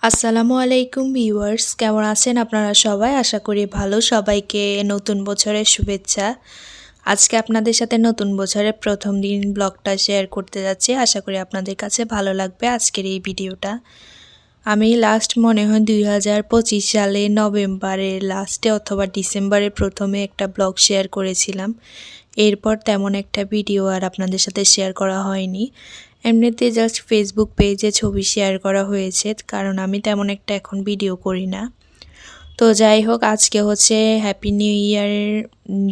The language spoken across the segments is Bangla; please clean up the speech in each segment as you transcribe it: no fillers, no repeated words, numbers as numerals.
আসসালামু আলাইকুম ভিউয়ার্স, কেমন আছেন আপনারা সবাই? আশা করি ভালো। সবাইকে নতুন বছরের শুভেচ্ছা। আজকে আপনাদের সাথে নতুন বছরের প্রথম দিন ব্লগটা শেয়ার করতে যাচ্ছি। আশা করি আপনাদের কাছে ভালো লাগবে আজকের এই ভিডিওটা। আমি লাস্ট মনে হয় 2025 সালে নভেম্বরের লাস্টে অথবা ডিসেম্বরের প্রথমে একটা ব্লগ শেয়ার করেছিলাম। এরপর তেমন একটা ভিডিও আর আপনাদের সাথে শেয়ার করা হয়নি। এমনিতে জাস্ট ফেসবুক পেজে ছবি শেয়ার করা হয়েছে, কারণ আমি তেমন একটা এখন ভিডিও করি না। তো যাই হোক, আজকে হচ্ছে হ্যাপি নিউ ইয়ারের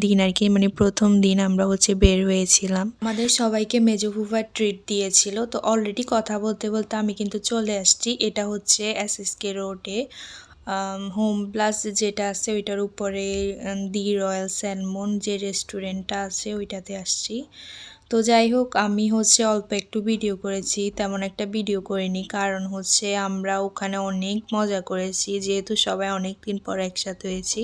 দিন আর কি, মানে প্রথম দিন আমরা হচ্ছে বের হয়েছিলাম। আমাদের সবাইকে মেজো ফুফার ট্রিট দিয়েছিল। তো অলরেডি কথা বলতে বলতে আমি কিন্তু চলে আসছি। এটা হচ্ছে এসএসকে রোডে হোম প্লাস যেটা আছে ওইটার উপরে দি রয়্যাল স্যালমন যে রেস্টুরেন্টটা আছে ওইটাতে আসছি। তো যাই হোক, আমি হচ্ছে অল্প একটু ভিডিও করেছি, তেমন একটা ভিডিও করিনি, কারণ হচ্ছে আমরা ওখানে অনেক মজা করেছি, যেহেতু সবাই অনেক দিন পর একসাথে হয়েছি।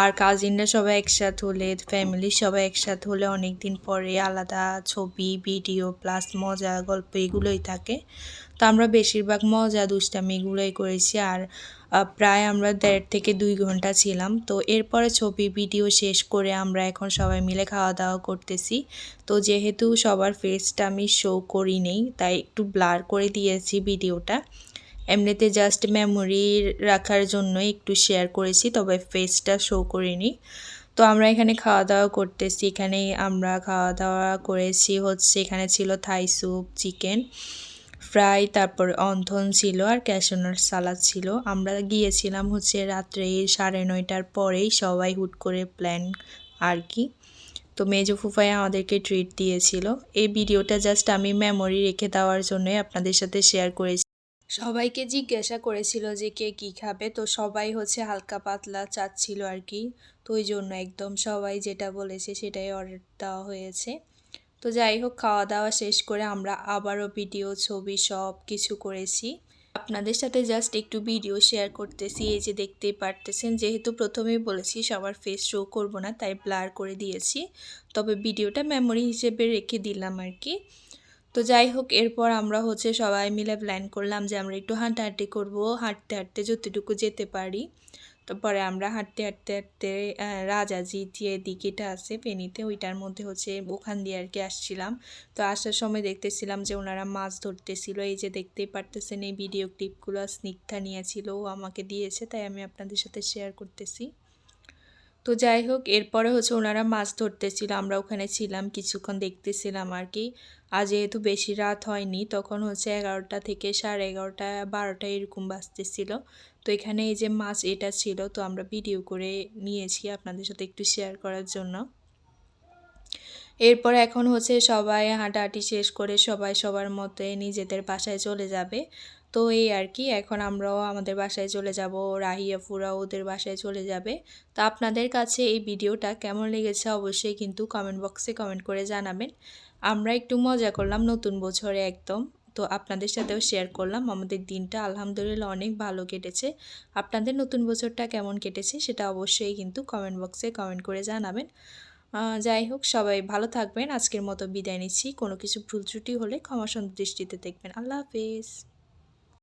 আর কাজিনরা সবাই একসাথে হলে, ফ্যামিলির সবাই একসাথে হলে অনেক দিন পরে আলাদা ছবি, ভিডিও প্লাস মজা গল্প এগুলোই থাকে। তো আমরা বেশিরভাগ মজা দুষ্টামি এগুলোই করেছি। আর প্রায় আমরা 1.5 থেকে 2 ঘন্টা ছিলাম। তো এরপরে ছবি ভিডিও শেষ করে আমরা এখন সবাই মিলে খাওয়া দাওয়া করতেছি। তো যেহেতু সবার ফেসটা আমি শো করি নেই, তাই একটু ব্লার করে দিয়েছি ভিডিওটা। এমনিতে জাস্ট মেমোরি রাখার জন্য একটু শেয়ার করেছি, তবে ফেসটা শো করিনি। তো আমরা এখানে খাওয়া দাওয়া করতেছি। এখানে আমরা খাওয়া দাওয়া করেছি হচ্ছে, এখানে ছিল থাই স্যুপ, চিকেন ফ্রাই, তারপর অন্থন ছিল আর ক্যাশনার সালাদ ছিল। আমরা গিয়েছিলাম হচ্ছে রাত্রে 9:30টার পরেই, সবাই হুট করে প্ল্যান আর কি। তো মেজো ফুফাই আমাদেরকে ট্রিট দিয়েছিল। এই ভিডিওটা জাস্ট আমি মেমোরি রেখে দেওয়ার জন্যই আপনাদের সাথে শেয়ার করেছি। সবাইকে জিজ্ঞাসা করেছিল যে কে কী খাবে, তো সবাই হচ্ছে হালকা পাতলা চাচ্ছিল আর কি। তো ওই জন্য একদম সবাই যেটা বলেছে সেটাই অর্ডার দেওয়া হয়েছে। তো যাই হোক, খাওয়া দাওয়া শেষ করে আমরা আবারও ভিডিও, ছবি সব কিছু করেছি। আপনাদের সাথে জাস্ট একটু ভিডিও শেয়ার করতেছি। এই যে দেখতেই পারতেছেন, যেহেতু প্রথমেই বলেছি সবার ফেস শো করব না, তাই ব্লার করে দিয়েছি, তবে ভিডিওটা মেমোরি হিসেবে রেখে দিলাম আর কি। তো যাই হোক, এরপর আমরা হচ্ছে সবাই মিলে প্ল্যান করলাম যে আমরা একটু হাঁটাহাঁটি করব, হাঁটতে হাঁটতে যতটুকু যেতে পারি। তারপরে আমরা হাঁটতে হাঁটতে হাঁটতে রাজাজি যে দিকেটা আছে ফেনীতে, ওইটার মধ্যে হচ্ছে ওখান দিয়ে আর কি আসছিলাম। তো আসার সময় দেখতেছিলাম যে ওনারা মাছ ধরতেছিল। এই যে দেখতেই পারতেছেন, এই ভিডিও ক্লিপগুলো স্নিগ্ধা নিয়েছিল, ও আমাকে দিয়েছে, তাই আমি আপনাদের সাথে শেয়ার করতেছি। তো যাই হোক, এরপরে হচ্ছে ওনারা মাছ ধরতেছিল, আমরা ওখানে ছিলাম কিছুক্ষণ দেখতেছিলাম আর কি। আর যেহেতু বেশি রাত হয়নি, তখন হচ্ছে 11টা থেকে 11:30, 12টা এরকম বাজতেছিল। তো এখানে এই যে মাছ এটা ছিল, তো আমরা ভিডিও করে নিয়েছি আপনাদের সাথে একটু শেয়ার করার জন্য। এরপর এখন হচ্ছে সবাই হাঁটাহাঁটি শেষ করে সবাই সবার মতে নিজেদের বাসায় চলে যাবে। তো এই আর কি, এখন আমরাও আমাদের বাসায় চলে যাব, রাহিয়াফুরা ওদের বাসায় চলে যাবে। তো আপনাদের কাছে এই ভিডিওটা কেমন লেগেছে অবশ্যই কিন্তু কমেন্ট বক্সে কমেন্ট করে জানাবেন। আমরা একটু মজা করলাম নতুন বছরে একদম। তো আপনাদের সাথেও শেয়ার করলাম আমাদের দিনটা, আলহামদুলিল্লাহ অনেক ভালো কেটেছে। আপনাদের নতুন বছরটা কেমন কেটেছে সেটা অবশ্যই কিন্তু কমেন্ট বক্সে কমেন্ট করে জানাবেন। যাই হোক, সবাই ভালো থাকবেন। আজকের মতো বিদায় নিচ্ছি। কোনো কিছু ভুল ত্রুটি হলে ক্ষমা সুন্দর দৃষ্টিতে দেখবেন। আল্লাহ হাফেজ।